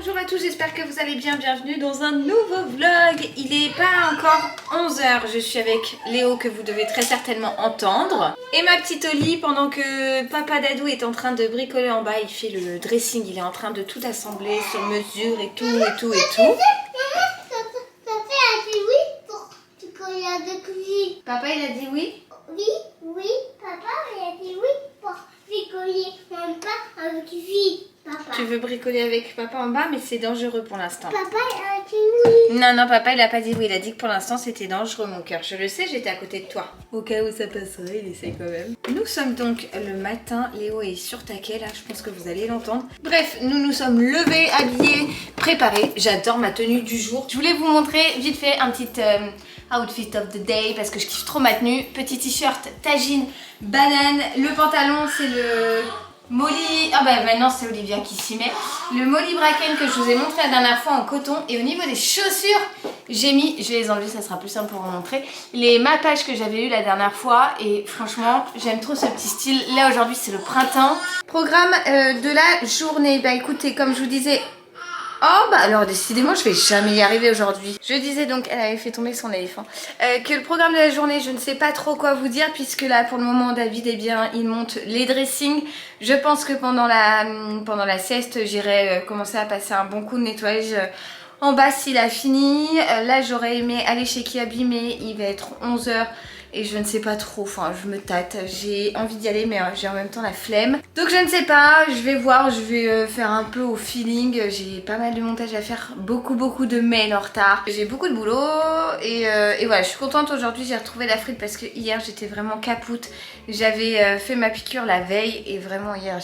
Bonjour à tous, j'espère que vous allez bien, bienvenue dans un nouveau vlog. Il n'est pas encore 11 h, je suis avec Léo que vous devez très certainement entendre. Et ma petite Oli, pendant que papa Dadou est en train de bricoler en bas, il fait le dressing, il est en train de tout assembler sur mesure et tout et tout et tout. Papa a dit oui pour bricoler avec lui. Papa il a dit oui? Oui, papa il a dit oui pour bricoler en bas avec lui. Papa. Tu veux bricoler avec papa en bas, mais c'est dangereux pour l'instant. Papa a dit oui. Non, papa il a pas dit oui, il a dit que pour l'instant c'était dangereux mon cœur. Je le sais, j'étais à côté de toi. Au cas où ça passerait, il essaye quand même. Nous sommes donc le matin, Léo est sur taquet là, je pense que vous allez l'entendre. Bref, nous nous sommes levés, habillés, préparés. J'adore ma tenue du jour. Je voulais vous montrer vite fait un petit outfit of the day parce que je kiffe trop ma tenue. Petit t-shirt tagine, banane. Le pantalon c'est le... Molly, ah bah maintenant c'est Olivia qui s'y met. Le Molly Bracken que je vous ai montré la dernière fois en coton. Et au niveau des chaussures, j'ai mis, je vais les enlever, ça sera plus simple pour vous montrer, les mappages que j'avais eu la dernière fois. Et franchement, j'aime trop ce petit style. Là aujourd'hui c'est le printemps. Programme de la journée, bah écoutez, comme je vous disais... Oh bah alors décidément je vais jamais y arriver aujourd'hui. Je disais donc, elle avait fait tomber son éléphant, que le programme de la journée je ne sais pas trop quoi vous dire puisque là pour le moment David eh bien il monte les dressings. Je pense que pendant la sieste j'irai commencer à passer un bon coup de nettoyage en bas s'il a fini. Là j'aurais aimé aller chez Kiabi mais il va être 11 h. Et je ne sais pas trop, enfin je me tâte, j'ai envie d'y aller mais j'ai en même temps la flemme. Donc je ne sais pas, je vais voir, je vais faire un peu au feeling. J'ai pas mal de montage à faire, beaucoup de mails en retard. J'ai beaucoup de boulot et voilà, je suis contente aujourd'hui, j'ai retrouvé la frite parce que hier j'étais vraiment capoute. J'avais fait ma piqûre la veille et vraiment hier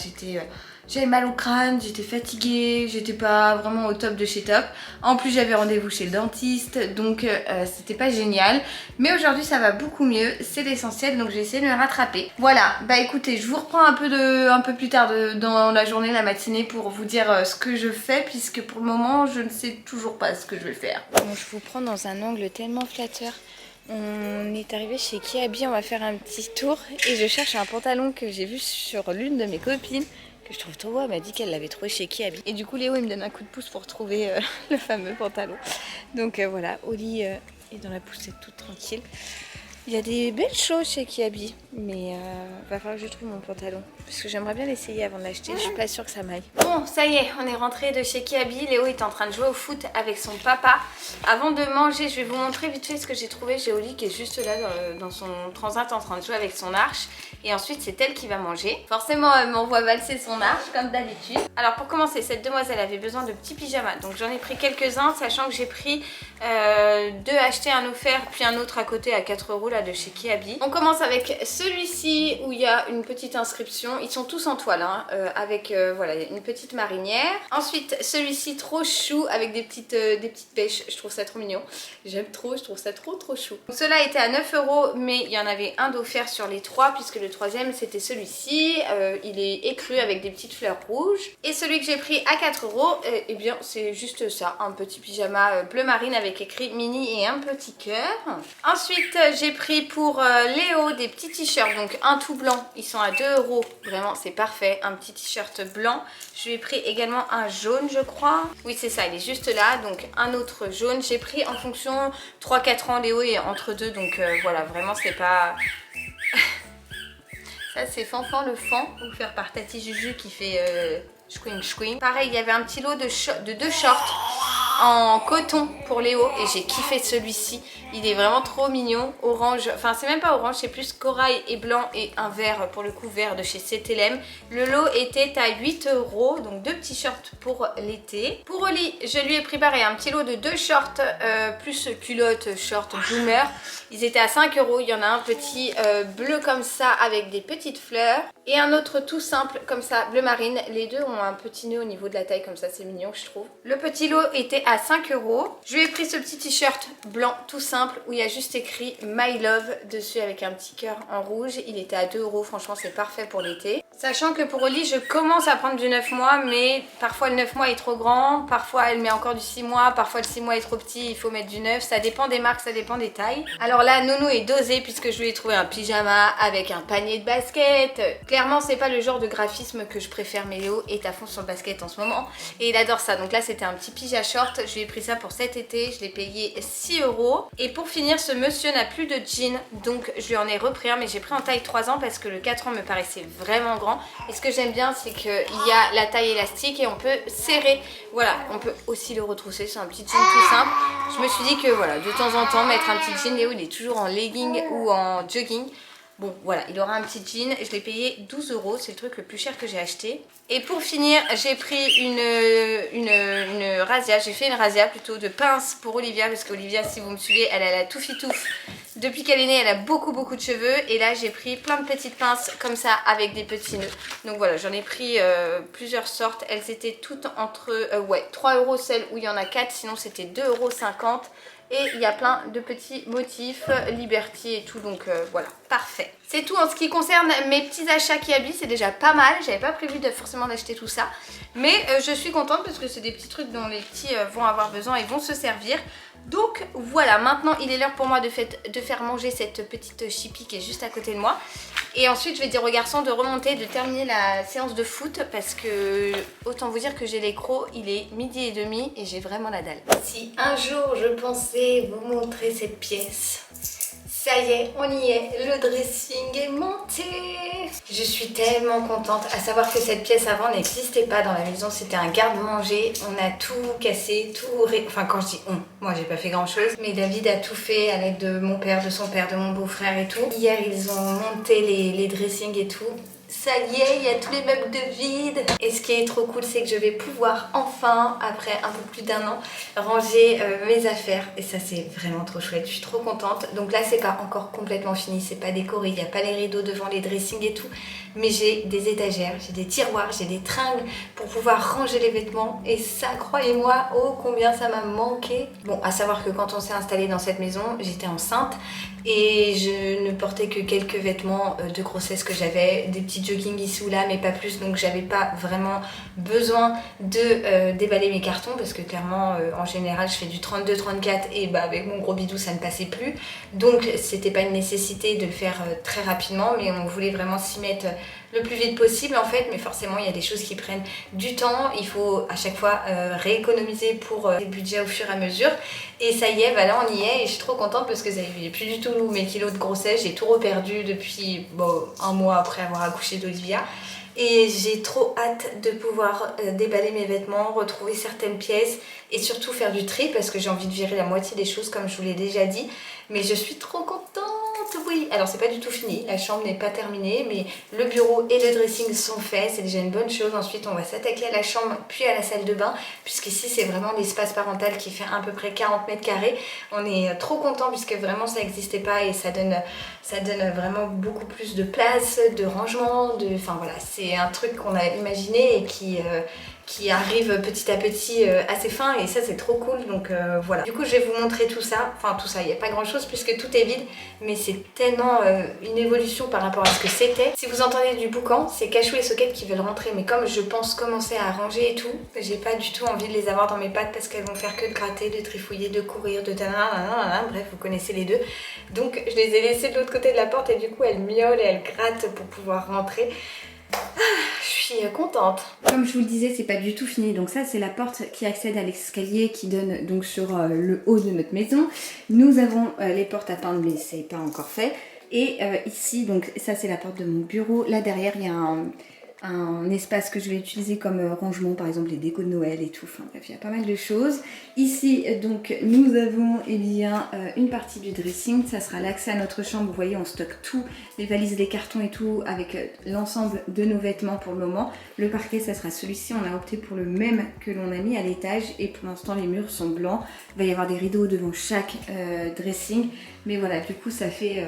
j'avais mal au crâne, j'étais fatiguée, j'étais pas vraiment au top de chez top. En plus j'avais rendez-vous chez le dentiste, donc c'était pas génial. Mais aujourd'hui ça va beaucoup mieux, c'est l'essentiel, donc j'ai essayé de me rattraper. Voilà, bah écoutez, je vous reprends un peu plus tard dans la journée, la matinée, pour vous dire ce que je fais, puisque pour le moment je ne sais toujours pas ce que je vais faire. Bon, je vous prends dans un angle tellement flatteur. On est arrivé chez Kiabi, on va faire un petit tour et je cherche un pantalon que j'ai vu sur l'une de mes copines, que je trouve trop beau. Elle m'a dit qu'elle l'avait trouvé chez Kiabi. Et du coup Léo il me donne un coup de pouce pour trouver le fameux pantalon. Donc voilà, Oli est dans la poussette toute tranquille. Il y a des belles choses chez Kiabi, mais va falloir que je trouve mon pantalon. Parce que j'aimerais bien l'essayer avant de l'acheter, je suis pas sûre que ça m'aille. Bon, ça y est, on est rentré de chez Kiabi. Léo est en train de jouer au foot avec son papa. Avant de manger, je vais vous montrer vite fait ce que j'ai trouvé. J'ai Oli qui est juste là dans son transat en train de jouer avec son arche. Et ensuite, c'est elle qui va manger. Forcément, elle m'envoie valser son arche, comme d'habitude. Alors, pour commencer, cette demoiselle avait besoin de petits pyjamas. Donc, j'en ai pris quelques-uns, sachant que j'ai pris deux achetés, un offert, puis un autre à côté à 4 € là de chez Kiabi. On commence avec celui-ci où il y a une petite inscription. Ils sont tous en toile, hein, avec voilà, une petite marinière. Ensuite, celui-ci trop chou avec des petites pêches. Je trouve ça trop mignon. J'aime trop, je trouve ça trop chou. Donc, cela était à 9 €, mais il y en avait un d'offert sur les trois, puisque le troisième c'était celui-ci. Il est écru avec des petites fleurs rouges. Et celui que j'ai pris à 4 €, eh bien c'est juste ça, un petit pyjama bleu marine avec écrit mini et un petit cœur. Ensuite j'ai pris pour Léo des petits t-shirts, donc un tout blanc, ils sont à 2 €, vraiment c'est parfait, un petit t-shirt blanc. Je lui ai pris également un jaune je crois, oui c'est ça, il est juste là, donc un autre jaune. J'ai pris en fonction 3-4 ans, Léo est entre deux, donc voilà, vraiment c'est pas... Ça c'est Fanfan le fan, offert par Tati Juju qui fait chouing. Pareil, il y avait un petit lot de deux shorts en coton pour Léo et j'ai kiffé celui-ci. Il est vraiment trop mignon, orange, enfin c'est même pas orange, c'est plus corail et blanc et un vert, pour le coup vert de chez CTLM. Le lot était à 8 €, donc deux petits shorts pour l'été. Pour Oli, je lui ai préparé un petit lot de deux shorts plus culotte, short, boomer. Ils étaient à 5 €, il y en a un petit bleu comme ça avec des petites fleurs et un autre tout simple comme ça, bleu marine. Les deux ont un petit nœud au niveau de la taille comme ça, c'est mignon je trouve. Le petit lot était à 5 €. Je lui ai pris ce petit t-shirt blanc tout simple où il y a juste écrit My Love dessus avec un petit cœur en rouge. Il était à 2 €, franchement c'est parfait pour l'été. Sachant que pour Oli, je commence à prendre du 9 mois, mais parfois le 9 mois est trop grand, parfois elle met encore du 6 mois, parfois le 6 mois est trop petit, il faut mettre du 9. Ça dépend des marques, ça dépend des tailles. Alors là, Nounou est dosé puisque je lui ai trouvé un pyjama avec un panier de basket. Clairement, c'est pas le genre de graphisme que je préfère, mais Léo est à fond sur le basket en ce moment et il adore ça. Donc là, c'était un petit pyjama short. Je lui ai pris ça pour cet été, je l'ai payé 6 €. Et pour finir, ce monsieur n'a plus de jean, donc je lui en ai repris un, mais j'ai pris en taille 3 ans parce que le 4 ans me paraissait vraiment grand. Et ce que j'aime bien, c'est qu'il y a la taille élastique et on peut serrer. Voilà, on peut aussi le retrousser, c'est un petit jean tout simple. Je me suis dit que voilà, de temps en temps, mettre un petit jean. Léo, il est toujours en legging ou en jogging. Bon voilà, il aura un petit jean, je l'ai payé 12 €, c'est le truc le plus cher que j'ai acheté. Et pour finir, j'ai pris une razzia, j'ai fait une razzia plutôt de pince pour Olivia, parce qu'Olivia, si vous me suivez, elle a la touffi-touffe. Depuis qu'elle est née, elle a beaucoup de cheveux, et là j'ai pris plein de petites pinces comme ça avec des petits nœuds. Donc voilà, j'en ai pris plusieurs sortes, elles étaient toutes entre 3 € celle où il y en a 4, sinon c'était 2,50 €. Et il y a plein de petits motifs, Liberty et tout, donc voilà, parfait. C'est tout en ce qui concerne mes petits achats qui habillent, c'est déjà pas mal. J'avais pas prévu forcément d'acheter tout ça, mais je suis contente parce que c'est des petits trucs dont les petits vont avoir besoin et vont se servir. Donc voilà, maintenant il est l'heure pour moi de faire manger cette petite chipie qui est juste à côté de moi. Et ensuite je vais dire aux garçons de remonter, de terminer la séance de foot parce que autant vous dire que j'ai les crocs, il est 12h30 et j'ai vraiment la dalle. Si un jour je pensais vous montrer cette pièce, ça y est, on y est, le dressing est monté. Je suis tellement contente, à savoir que cette pièce avant n'existait pas dans la maison, c'était un garde-manger. On a tout cassé, enfin quand je dis on, moi j'ai pas fait grand chose, mais David a tout fait à l'aide de mon père, de son père, de mon beau-frère et tout. Hier ils ont monté les dressings et tout. Ça y est, il y a tous les meubles de vide. Et ce qui est trop cool, c'est que je vais pouvoir enfin, après un peu plus d'1 an, ranger mes affaires. Et ça, c'est vraiment trop chouette. Je suis trop contente. Donc là, c'est pas encore complètement fini. C'est pas décoré. Il n'y a pas les rideaux devant les dressings et tout. Mais j'ai des étagères, j'ai des tiroirs, j'ai des tringles pour pouvoir ranger les vêtements. Et ça, croyez-moi, oh combien ça m'a manqué. Bon, à savoir que quand on s'est installé dans cette maison, j'étais enceinte. Et je ne portais que quelques vêtements de grossesse que j'avais, des petits joggings ici ou là, mais pas plus. Donc j'avais pas vraiment besoin de déballer mes cartons parce que clairement, en général, je fais du 32-34 et bah avec mon gros bidou, ça ne passait plus. Donc c'était pas une nécessité de le faire très rapidement, mais on voulait vraiment s'y mettre le plus vite possible en fait, mais forcément il y a des choses qui prennent du temps, il faut à chaque fois rééconomiser pour les budgets au fur et à mesure. Et ça y est, bah là on y est et je suis trop contente parce que ça y est, plus du tout mes kilos de grossesse, j'ai tout reperdu depuis 1 mois après avoir accouché d'Olivia. Et j'ai trop hâte de pouvoir déballer mes vêtements, retrouver certaines pièces et surtout faire du tri parce que j'ai envie de virer la moitié des choses comme je vous l'ai déjà dit. Mais je suis trop contente, oui. Alors c'est pas du tout fini, la chambre n'est pas terminée, mais le bureau et le dressing sont faits, c'est déjà une bonne chose. Ensuite on va s'attaquer à la chambre puis à la salle de bain, puisqu'ici c'est vraiment l'espace parental qui fait à peu près 40 mètres carrés. On est trop content puisque vraiment ça n'existait pas et ça donne vraiment beaucoup plus de place, de rangement, enfin voilà, c'est un truc qu'on a imaginé et qui arrive petit à petit assez fin et ça c'est trop cool. Donc voilà, du coup je vais vous montrer tout ça, enfin tout ça, il n'y a pas grand chose puisque tout est vide, mais c'est tellement une évolution par rapport à ce que c'était. Si vous entendez du boucan, c'est Cachou et Socket qui veulent rentrer, mais comme je pense commencer à ranger et tout, j'ai pas du tout envie de les avoir dans mes pattes parce qu'elles vont faire que de gratter, de trifouiller, de courir, de bref vous connaissez les deux. Donc je les ai laissées de l'autre côté de la porte et du coup elles miaulent et elles grattent pour pouvoir rentrer. Je suis contente. Comme je vous le disais, c'est pas du tout fini. Donc ça, c'est la porte qui accède à l'escalier qui donne donc sur le haut de notre maison. Nous avons les portes à peindre, mais c'est pas encore fait. Et ici, donc ça, c'est la porte de mon bureau. Là derrière, il y a un espace que je vais utiliser comme rangement, par exemple les décos de Noël et tout. Enfin bref, il y a pas mal de choses. Ici, donc, nous avons une partie du dressing. Ça sera l'accès à notre chambre. Vous voyez, on stocke tout, les valises, les cartons et tout, avec l'ensemble de nos vêtements pour le moment. Le parquet, ça sera celui-ci. On a opté pour le même que l'on a mis à l'étage. Et pour l'instant, les murs sont blancs. Il va y avoir des rideaux devant chaque dressing. Mais voilà, du coup, ça fait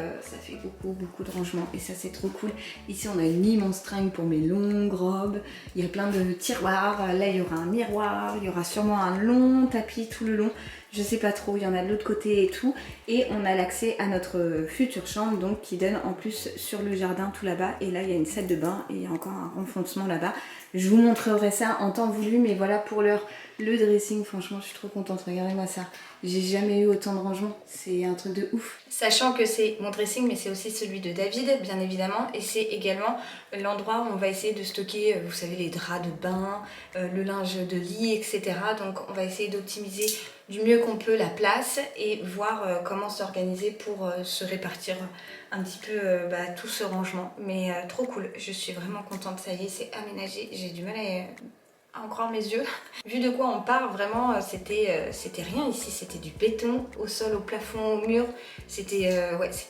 beaucoup de rangement. Et ça, c'est trop cool. Ici, on a une immense tringle pour mes longs longue robe, il y a plein de tiroirs, là il y aura un miroir, il y aura sûrement un long tapis tout le long, je sais pas trop, il y en a de l'autre côté et tout, et on a l'accès à notre future chambre donc qui donne en plus sur le jardin tout là-bas, et là il y a une salle de bain et il y a encore un renfoncement là-bas. Je vous montrerai ça en temps voulu, mais voilà pour l'heure le dressing, franchement je suis trop contente, regardez-moi ça. J'ai jamais eu autant de rangement, c'est un truc de ouf. Sachant que c'est mon dressing, mais c'est aussi celui de David, bien évidemment, et c'est également l'endroit où on va essayer de stocker, vous savez, les draps de bain, le linge de lit, etc. Donc on va essayer d'optimiser du mieux qu'on peut la place et voir comment s'organiser pour se répartir un petit peu tout ce rangement. Mais trop cool, je suis vraiment contente, ça y est, c'est aménagé, j'ai du mal à en croire mes yeux. Vu de quoi on part, vraiment c'était rien ici, c'était du béton au sol, au plafond, au mur, c'était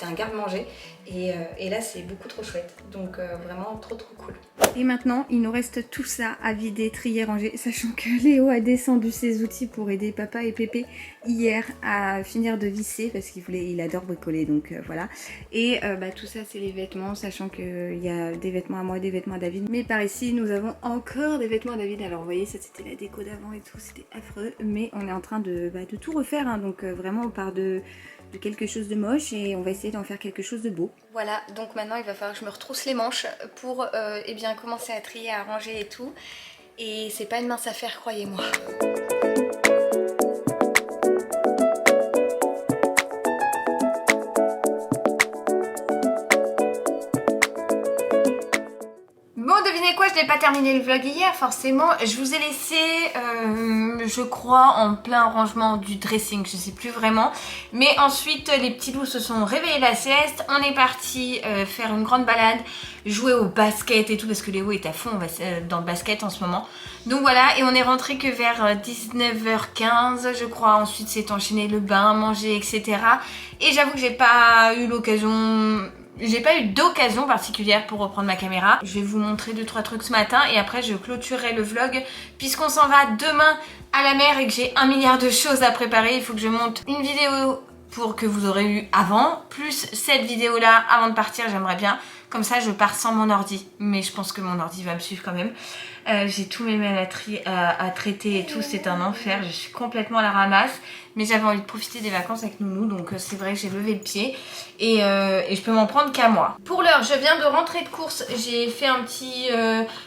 un garde-manger et là c'est beaucoup trop chouette, donc vraiment trop cool. Et maintenant il nous reste tout ça à vider, trier, ranger, sachant que Léo a descendu ses outils pour aider papa et Pépé hier à finir de visser parce il adore bricoler, donc voilà. Et tout ça c'est les vêtements, sachant qu'il y a des vêtements à moi, des vêtements à David, mais par ici nous avons encore des vêtements à David. Alors vous voyez, ça c'était la déco d'avant et tout, c'était affreux, mais on est en train de tout refaire, hein, donc vraiment on part de quelque chose de moche et on va essayer d'en faire quelque chose de beau. Voilà, donc maintenant il va falloir que je me retrousse les manches pour commencer à trier, à ranger et tout, et c'est pas une mince affaire, croyez-moi. Devinez quoi, je n'ai pas terminé le vlog hier forcément, je vous ai laissé je crois en plein rangement du dressing, je sais plus vraiment, mais ensuite les petits loups se sont réveillés la sieste, on est parti faire une grande balade, jouer au basket et tout parce que Léo est à fond dans le basket en ce moment, donc voilà, et on est rentré que vers 19h15 je crois. Ensuite c'est enchaîné le bain, manger, etc. Et j'avoue que j'ai pas eu d'occasion particulière pour reprendre ma caméra. Je vais vous montrer 2-3 trucs ce matin et après je clôturerai le vlog puisqu'on s'en va demain à la mer et que j'ai 1 milliard de choses à préparer. Il faut que je monte une vidéo pour que vous aurez eu avant, plus cette vidéo là avant de partir, j'aimerais bien. Comme ça je pars sans mon ordi, mais je pense que mon ordi va me suivre quand même. J'ai tous mes mails à traiter et tout, c'est un enfer, je suis complètement à la ramasse. Mais j'avais envie de profiter des vacances avec Nounou, donc c'est vrai que j'ai levé le pied et je peux m'en prendre qu'à moi. Pour l'heure, je viens de rentrer de course, j'ai fait un petit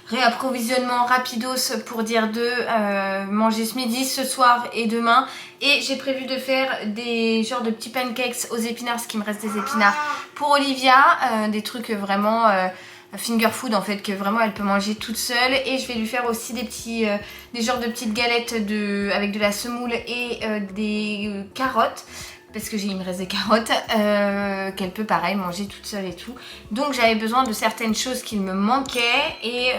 réapprovisionnement rapidos pour dire de manger ce midi, ce soir et demain. Et j'ai prévu de faire des genres de petits pancakes aux épinards, parce qu'il me reste des épinards pour Olivia, des trucs vraiment finger food en fait, que vraiment elle peut manger toute seule. Et je vais lui faire aussi des genres de petites galettes avec de la semoule et des carottes, parce que il me reste des carottes qu'elle peut pareil manger toute seule et tout. Donc j'avais besoin de certaines choses qui me manquaient et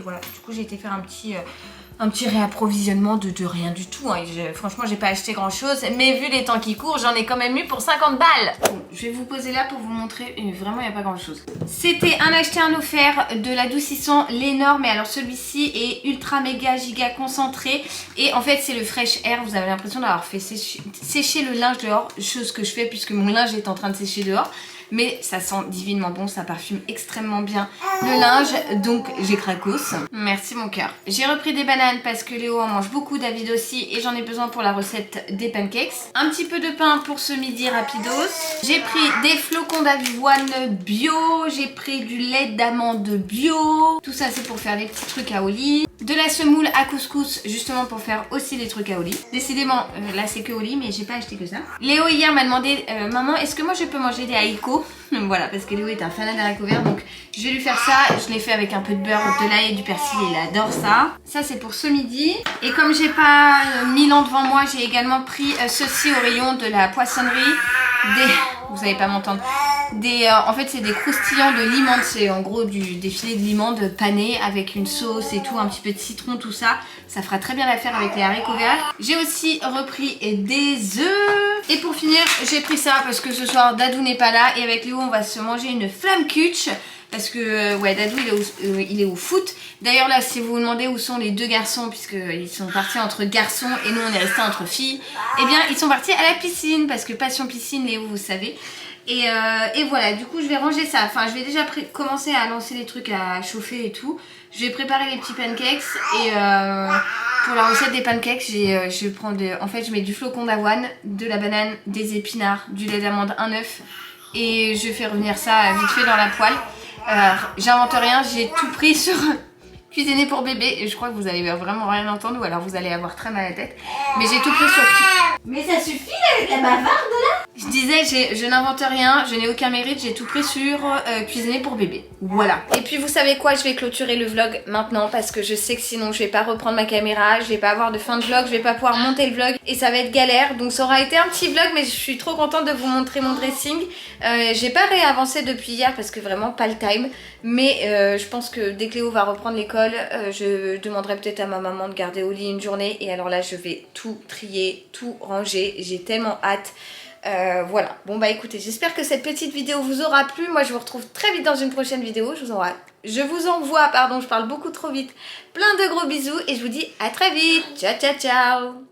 voilà, du coup j'ai été faire un petit réapprovisionnement de rien du tout, hein. Franchement j'ai pas acheté grand chose, mais vu les temps qui courent j'en ai quand même eu pour 50 balles. Bon, je vais vous poser là pour vous montrer, et vraiment il n'y a pas grand chose. C'était un acheté un offert de l'adoucissant l'énorme, mais alors celui-ci est ultra méga giga concentré et en fait c'est le Fresh Air. Vous avez l'impression d'avoir fait sécher le linge dehors, chose que je fais puisque mon linge est en train de sécher dehors. Mais ça sent divinement bon, ça parfume extrêmement bien le linge, donc j'ai cracos. Merci mon cœur. J'ai repris des bananes parce que Léo en mange beaucoup, David aussi, et j'en ai besoin pour la recette des pancakes. Un petit peu de pain pour ce midi rapidos. J'ai pris des flocons d'avoine bio, j'ai pris du lait d'amande bio. Tout ça c'est pour faire des petits trucs à Oli. De la semoule à couscous justement pour faire aussi des trucs à Oli. Décidément là c'est que Oli, mais j'ai pas acheté que ça. Léo hier m'a demandé maman, est-ce que moi je peux manger des haricots? Voilà, parce que Léo est un fan d'haricots verts, donc je vais lui faire ça. Je l'ai fait avec un peu de beurre, de l'ail et du persil, il adore ça. Ça c'est pour ce midi. Et comme j'ai pas 1000 ans devant moi, j'ai également pris ceci au rayon de la poissonnerie. Vous allez pas m'entendre. En fait c'est des croustillants de limande, c'est en gros des filets de limande panés avec une sauce et tout, un petit peu de citron, tout ça. Ça fera très bien l'affaire avec les haricots verts. J'ai aussi repris des œufs. Et pour finir, j'ai pris ça parce que ce soir Dadou n'est pas là et avec Léo on va se manger une flamme cutch. Parce que ouais, Dadou il est au foot. D'ailleurs là si vous vous demandez où sont les deux garçons, puisqu'ils sont partis entre garçons et nous on est restés entre filles, eh bien ils sont partis à la piscine parce que passion piscine Léo vous savez. Et voilà, du coup je vais ranger ça. Enfin, je vais déjà commencer à lancer les trucs à chauffer et tout. Je vais préparer les petits pancakes et pour la recette des pancakes, je prends en fait je mets du flocon d'avoine, de la banane, des épinards, du lait d'amande, un œuf et je fais revenir ça vite fait dans la poêle. J'invente rien, j'ai tout pris sur cuisiner pour bébé et je crois que vous allez vraiment rien entendre ou alors vous allez avoir très mal à la tête. Mais j'ai tout pris sur... Mais ça suffit avec la bavarde là. Je disais, je n'invente rien, je n'ai aucun mérite, j'ai tout pris sur cuisiner pour bébé. Voilà. Et puis vous savez quoi, je vais clôturer le vlog maintenant parce que je sais que sinon je vais pas reprendre ma caméra, je vais pas avoir de fin de vlog, je vais pas pouvoir monter le vlog et ça va être galère. Donc ça aura été un petit vlog mais je suis trop contente de vous montrer mon dressing. J'ai pas réavancé depuis hier parce que vraiment pas le time. Mais je pense que dès que Léo va reprendre l'école, je demanderai peut-être à ma maman de garder au lit une journée. Et alors là, je vais tout trier, tout ranger. J'ai tellement hâte. Voilà. Bon bah écoutez, j'espère que cette petite vidéo vous aura plu. Moi, je vous retrouve très vite dans une prochaine vidéo. Je vous envoie, pardon, je parle beaucoup trop vite. Plein de gros bisous et je vous dis à très vite. Ciao, ciao, ciao.